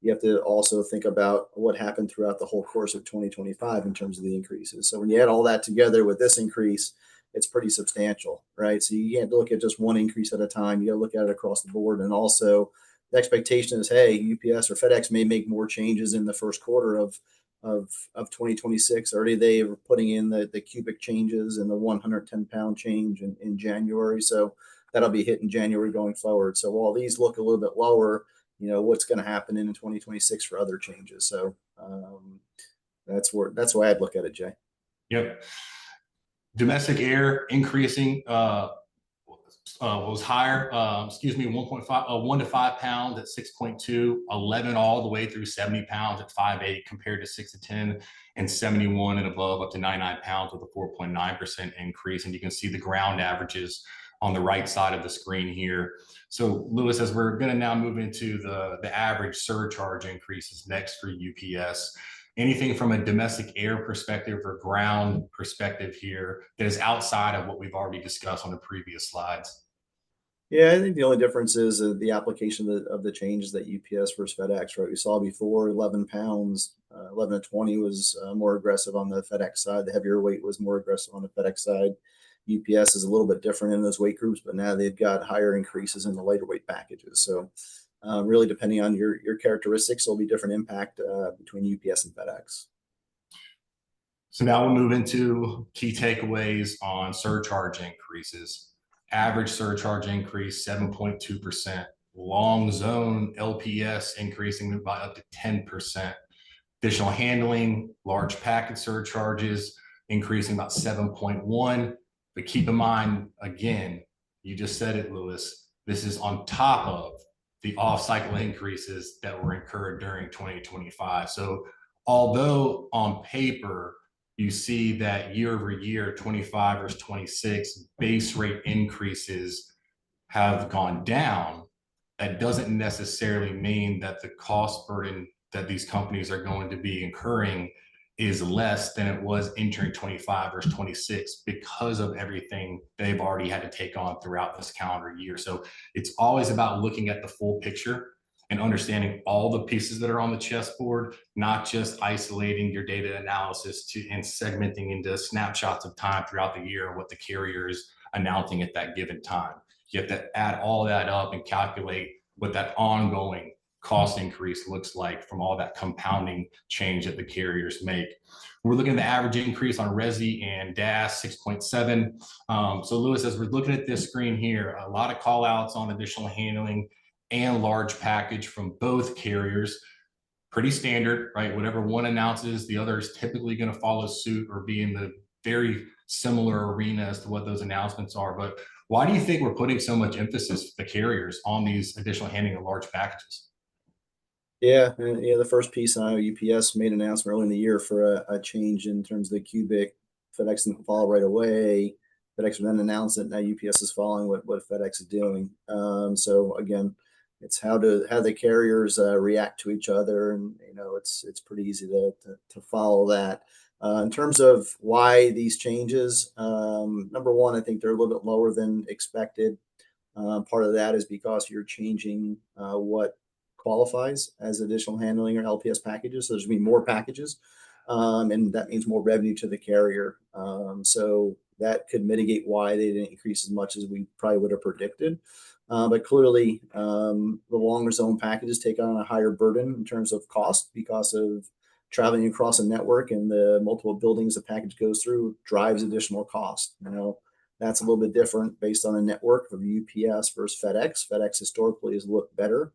you have to also think about what happened throughout the whole course of 2025 in terms of the increases. So when you add all that together with this increase, it's pretty substantial, right? So you can't look at just one increase at a time. You got to look at it across the board. And also the expectation is, hey, UPS or FedEx may make more changes in the first quarter of 2026. Already they are putting in the cubic changes and the 110-pound change in January. So that'll be hitting January going forward. So while these look a little bit lower, you know, what's going to happen in 2026 for other changes. So that's why I'd look at it, Jay. Yep. Domestic air increasing was higher, 1 to 5 pounds at 6.2, 11 all the way through 70 pounds at 5.8 compared to 6 to 10 and 71 and above up to 99 pounds with a 4.9% increase. And you can see the ground averages on the right side of the screen here. So Louis, as we're going to now move into the average surcharge increases next for UPS, anything from a domestic air perspective or ground perspective here that is outside of what we've already discussed on the previous slides? Yeah, I think the only difference is the application of the changes that UPS versus FedEx, right? We saw before 11 pounds, 11 to 20 was more aggressive on the FedEx side. The heavier weight was more aggressive on the FedEx side. UPS is a little bit different in those weight groups, but now they've got higher increases in the lighter weight packages. So really depending on your characteristics, there'll be different impact between UPS and FedEx. So now we'll move into key takeaways on surcharge increases. Average surcharge increase 7.2%. Long zone LPS increasing by up to 10%. Additional handling, large packet surcharges increasing about 7.1%. But keep in mind, again, you just said it, Louis, this is on top of the off-cycle increases that were incurred during 2025. So although on paper, you see that year over year, 25 versus 26, base rate increases have gone down, that doesn't necessarily mean that the cost burden that these companies are going to be incurring is less than it was entering 25 versus 26 because of everything they've already had to take on throughout this calendar year. So it's always about looking at the full picture and understanding all the pieces that are on the chessboard, not just isolating your data analysis and segmenting into snapshots of time throughout the year and what the carrier is announcing at that given time. You have to add all that up and calculate what that ongoing cost increase looks like from all that compounding change that the carriers make. We're looking at the average increase on Resi and DAS 6.7. So Louis, as we're looking at this screen here, a lot of call outs on additional handling and large package from both carriers. Pretty standard, right? Whatever one announces, the other is typically going to follow suit or be in the very similar arena as to what those announcements are. But why do you think we're putting so much emphasis, the carriers, on these additional handling of large packages? Yeah, the first piece, I know UPS made an announcement early in the year for a change in terms of the cubic. FedEx didn't follow right away. FedEx then announced it. Now UPS is following what FedEx is doing. So again, it's how the carriers react to each other, and it's pretty easy to follow that. In terms of why these changes, number one, I think they're a little bit lower than expected. Part of that is because you're changing what qualifies as additional handling or LPS packages. So there's going to be more packages, and that means more revenue to the carrier. So that could mitigate why they didn't increase as much as we probably would have predicted. But clearly, the longer zone packages take on a higher burden in terms of cost because of traveling across a network, and the multiple buildings the package goes through drives additional cost. That's a little bit different based on a network of UPS versus FedEx. FedEx historically has looked better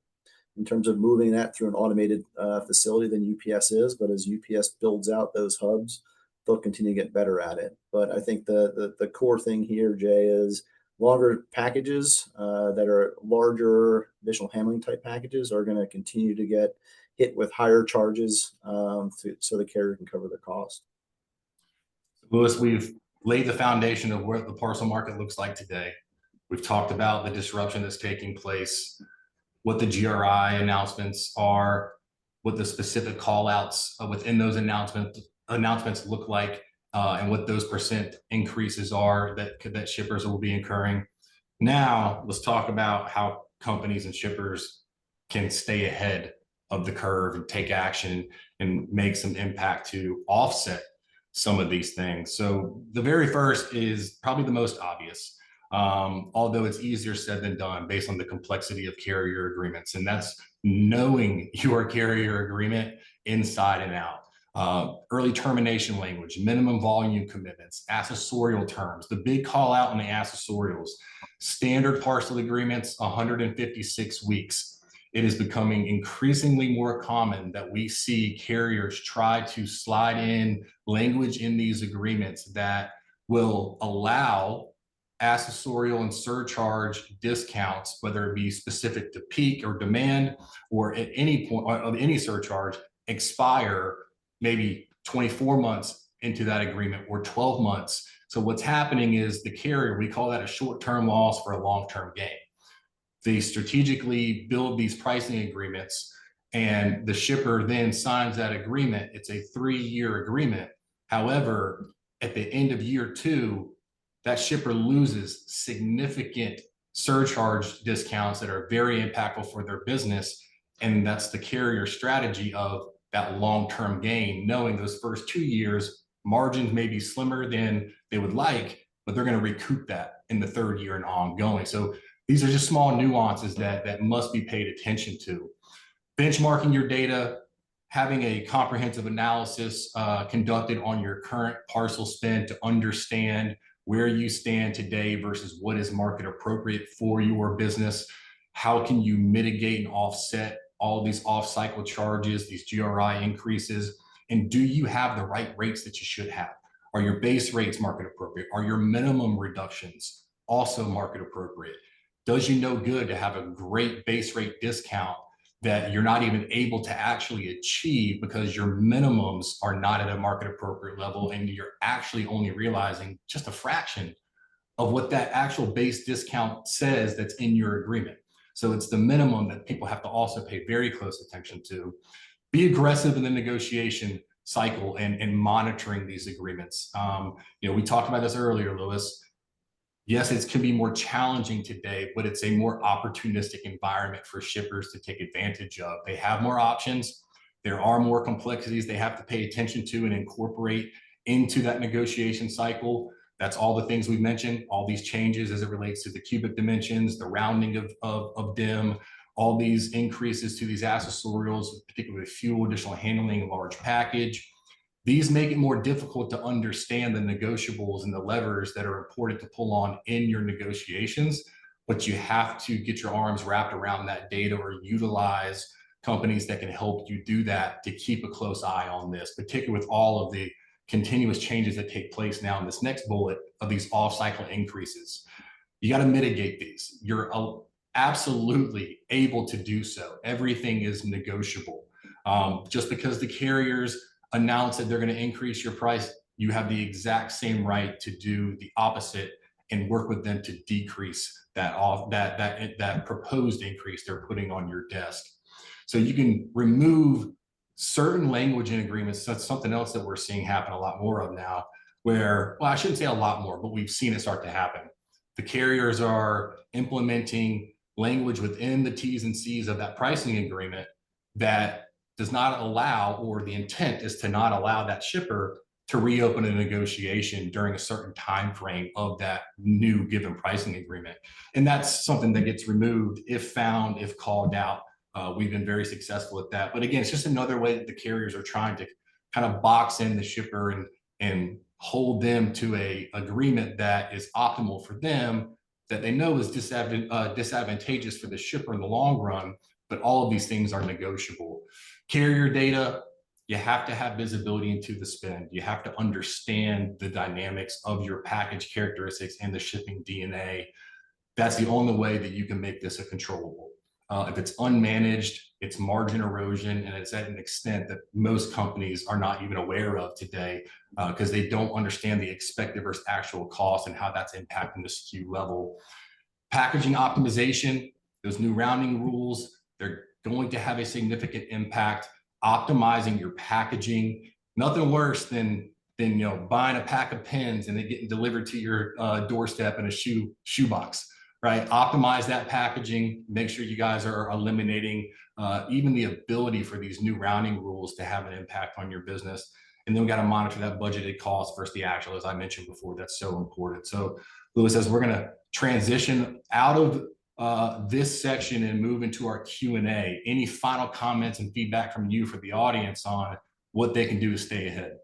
in terms of moving that through an automated facility than UPS is. But as UPS builds out those hubs, they'll continue to get better at it. But I think the core thing here, Jay, is longer packages that are larger additional handling type packages are going to continue to get hit with higher charges so the carrier can cover the cost. Louis, we've laid the foundation of what the parcel market looks like today. We've talked about the disruption that's taking place, what the GRI announcements are, what the specific call outs within those announcements look like, and what those percent increases are that shippers will be incurring. Now, let's talk about how companies and shippers can stay ahead of the curve and take action and make some impact to offset some of these things. So the very first is probably the most obvious, although it's easier said than done based on the complexity of carrier agreements, and that's knowing your carrier agreement inside and out. Early termination language, minimum volume commitments, accessorial terms, the big call out on the accessorials, standard parcel agreements, 156 weeks. It is becoming increasingly more common that we see carriers try to slide in language in these agreements that will allow accessorial and surcharge discounts, whether it be specific to peak or demand, or at any point of any surcharge, expire maybe 24 months into that agreement or 12 months. So what's happening is the carrier, we call that a short-term loss for a long-term gain. They strategically build these pricing agreements, and the shipper then signs that agreement. It's a 3-year agreement. However, at the end of year 2, that shipper loses significant surcharge discounts that are very impactful for their business. And that's the carrier strategy of that long-term gain, knowing those first 2 years, margins may be slimmer than they would like, but they're going to recoup that in the 3rd year and ongoing. So these are just small nuances that must be paid attention to. Benchmarking your data, having a comprehensive analysis conducted on your current parcel spend to understand where you stand today versus what is market appropriate for your business. How can you mitigate and offset all these off-cycle charges, these GRI increases? And do you have the right rates that you should have? Are your base rates market appropriate? Are your minimum reductions also market appropriate? Does you no good to have a great base rate discount that you're not even able to actually achieve because your minimums are not at a market appropriate level, and you're actually only realizing just a fraction of what that actual base discount says that's in your agreement. So it's the minimum that people have to also pay very close attention to. Be aggressive in the negotiation cycle and monitoring these agreements. We talked about this earlier, Louis. Yes, it can be more challenging today, but it's a more opportunistic environment for shippers to take advantage of. They have more options. There are more complexities they have to pay attention to and incorporate into that negotiation cycle. That's all the things we mentioned, all these changes as it relates to the cubic dimensions, the rounding of DIM, all these increases to these accessorials, particularly fuel, additional handling, large package. These make it more difficult to understand the negotiables and the levers that are important to pull on in your negotiations. but you have to get your arms wrapped around that data or utilize companies that can help you do that to keep a close eye on this, particularly with all of the continuous changes that take place now in this next bullet of these off-cycle increases. You got to mitigate these. You're absolutely able to do so. Everything is negotiable. Just because the carriers announce that they're going to increase your price, you have the exact same right to do the opposite and work with them to decrease that proposed increase they're putting on your desk. So you can remove certain language in agreements. That's something else that we're seeing happen a lot more of now, where, well, I shouldn't say a lot more, but we've seen it start to happen. The carriers are implementing language within the T's and C's of that pricing agreement that does not allow, or the intent is to not allow that shipper to reopen a negotiation during a certain time frame of that new given pricing agreement. And that's something that gets removed if found, if called out. We've been very successful at that. But again, it's just another way that the carriers are trying to kind of box in the shipper and hold them to a agreement that is optimal for them, that they know is disadvantageous for the shipper in the long run. But all of these things are negotiable. Carrier data, you have to have visibility into the spend. You have to understand the dynamics of your package characteristics and the shipping DNA. That's the only way that you can make this a controllable. If it's unmanaged, it's margin erosion, and it's at an extent that most companies are not even aware of today because they don't understand the expected versus actual cost and how that's impacting the SKU level. Packaging optimization, those new rounding rules, they're going to have a significant impact. Optimizing your packaging, nothing worse than buying a pack of pens and it getting delivered to your doorstep in a shoebox. Right? Optimize that packaging. Make sure you guys are eliminating even the ability for these new rounding rules to have an impact on your business. And then we got to monitor that budgeted cost versus the actual, as I mentioned before. That's so important. So Louis says we're going to transition out of this section and move into our Q&A. Any final comments and feedback from you for the audience on what they can do to stay ahead?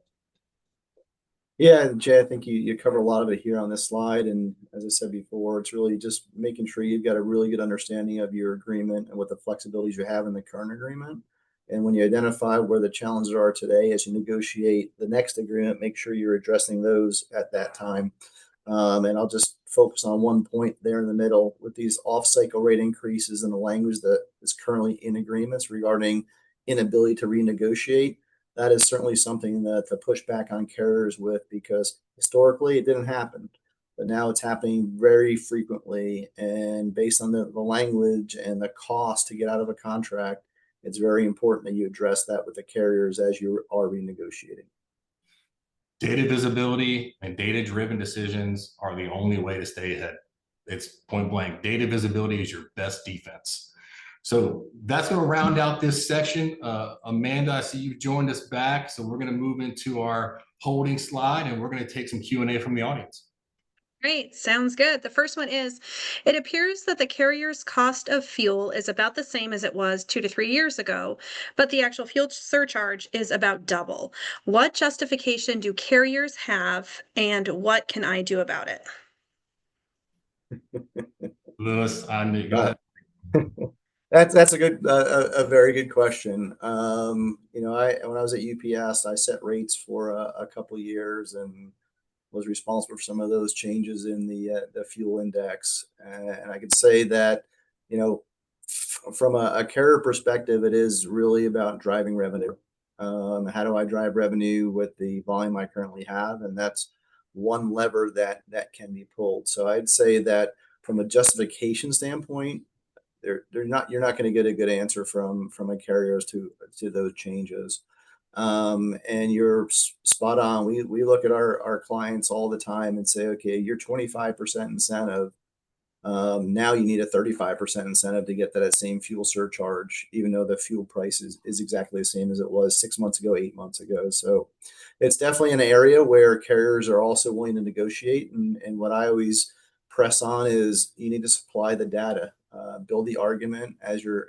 Yeah, Jay, I think you cover a lot of it here on this slide. And as I said before, it's really just making sure you've got a really good understanding of your agreement and what the flexibilities you have in the current agreement. And when you identify where the challenges are today as you negotiate the next agreement, make sure you're addressing those at that time. And I'll just focus on one point there in the middle with these off-cycle rate increases and the language that is currently in agreements regarding inability to renegotiate. That is certainly something that to push back on carriers with, because historically it didn't happen, but now it's happening very frequently. And based on the language and the cost to get out of a contract, it's very important that you address that with the carriers as you are renegotiating. Data visibility and data-driven decisions are the only way to stay ahead. It's point blank. Data visibility is your best defense. So that's going to round out this section. Amanda, I see you've joined us back. So we're going to move into our holding slide and we're going to take some Q&A from the audience. Great, sounds good. The first one is, it appears that the carrier's cost of fuel is about the same as it was 2 to 3 years ago, but the actual fuel surcharge is about double. What justification do carriers have, and what can I do about it? Louis, go ahead. That's a good, a very good question. When I was at UPS, I set rates for a couple of years and was responsible for some of those changes in the fuel index. And I could say that, from a carrier perspective, it is really about driving revenue. How do I drive revenue with the volume I currently have? And that's one lever that can be pulled. So I'd say that from a justification standpoint, you're not going to get a good answer from a carriers to those changes. And you're spot on. We look at our clients all the time and say, okay, you're 25% incentive. Now you need a 35% incentive to get that same fuel surcharge, even though the fuel price is exactly the same as it was 6 months ago, 8 months ago. So it's definitely an area where carriers are also willing to negotiate. And what I always press on is you need to supply the data, build the argument as you're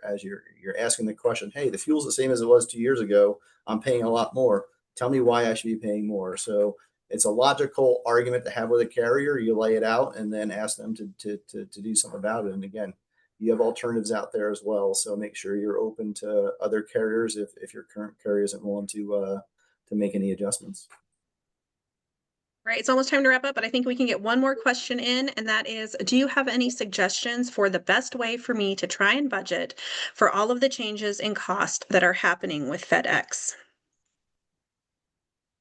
asking the question. Hey, the fuel's the same as it was 2 years ago. I'm paying a lot more. Tell me why I should be paying more. So it's a logical argument to have with a carrier. You lay it out and then ask them to do something about it. And again, you have alternatives out there as well. So make sure you're open to other carriers if your current carrier isn't willing to make any adjustments. Right, it's almost time to wrap up, but I think we can get one more question in, and that is, do you have any suggestions for the best way for me to try and budget for all of the changes in cost that are happening with FedEx?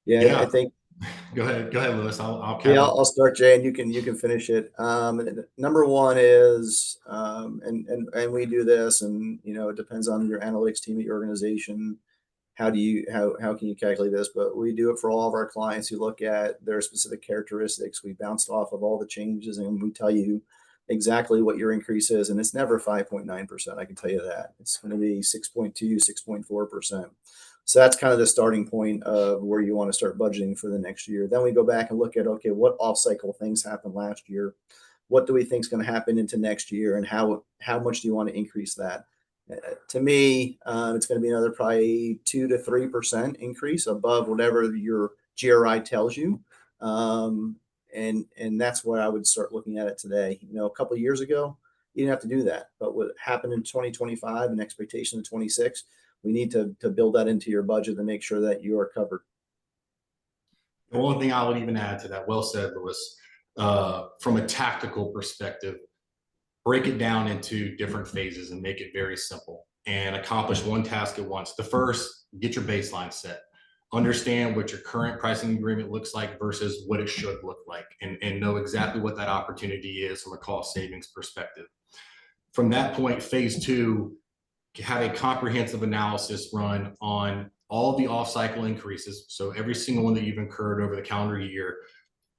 Yeah. I think. Go ahead, Louis. I'll Yeah, cap. I'll start, Jay, and you can finish it. Number one is, and we do this, and it depends on your analytics team at your organization. How can you calculate this? But we do it for all of our clients. You look at their specific characteristics. We bounced off of all the changes, and we tell you exactly what your increase is, and it's never 5.9%. I can tell you that. It's going to be 6.2, 6.4%. So that's kind of the starting point of where you want to start budgeting for the next year. Then we go back and look at, okay, what off-cycle things happened last year? What do we think is going to happen into next year, and how much do you want to increase that? To me, it's going to be another probably 2 to 3% increase above whatever your GRI tells you. And that's what I would start looking at it today. A couple of years ago, you didn't have to do that. But what happened in 2025 and expectation of 26, we need to build that into your budget to make sure that you are covered. The one thing I would even add to that, well said, Louis, from a tactical perspective, break it down into different phases and make it very simple and accomplish one task at once. The first, get your baseline set. Understand what your current pricing agreement looks like versus what it should look like, and know exactly what that opportunity is from a cost savings perspective. From that point, phase two, have a comprehensive analysis run on all the off-cycle increases. So every single one that you've incurred over the calendar year,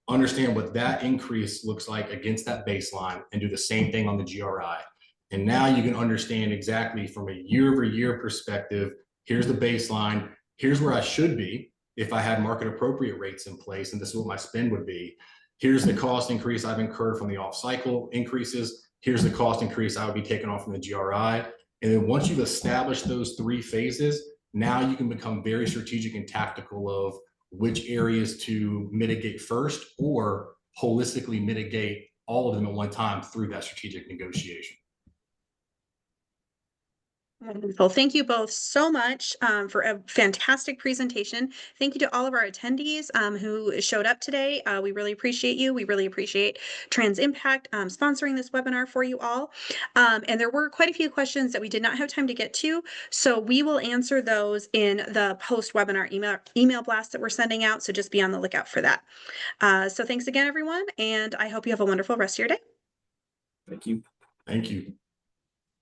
understand what that increase looks like against that baseline, and do the same thing on the GRI. And now you can understand exactly from a year-over-year perspective, here's the baseline, here's where I should be if I had market appropriate rates in place, and this is what my spend would be. Here's the cost increase I've incurred from the off-cycle increases. Here's the cost increase I would be taking off from the GRI. And then once you've established those three phases, now you can become very strategic and tactical of which areas to mitigate first, or holistically mitigate all of them at one time through that strategic negotiation. Wonderful. Thank you both so much for a fantastic presentation. Thank you to all of our attendees who showed up today. We really appreciate you. We really appreciate TransImpact sponsoring this webinar for you all. And there were quite a few questions that we did not have time to get to, so we will answer those in the post-webinar email blast that we're sending out, so just be on the lookout for that. So thanks again, everyone, and I hope you have a wonderful rest of your day. Thank you. Thank you.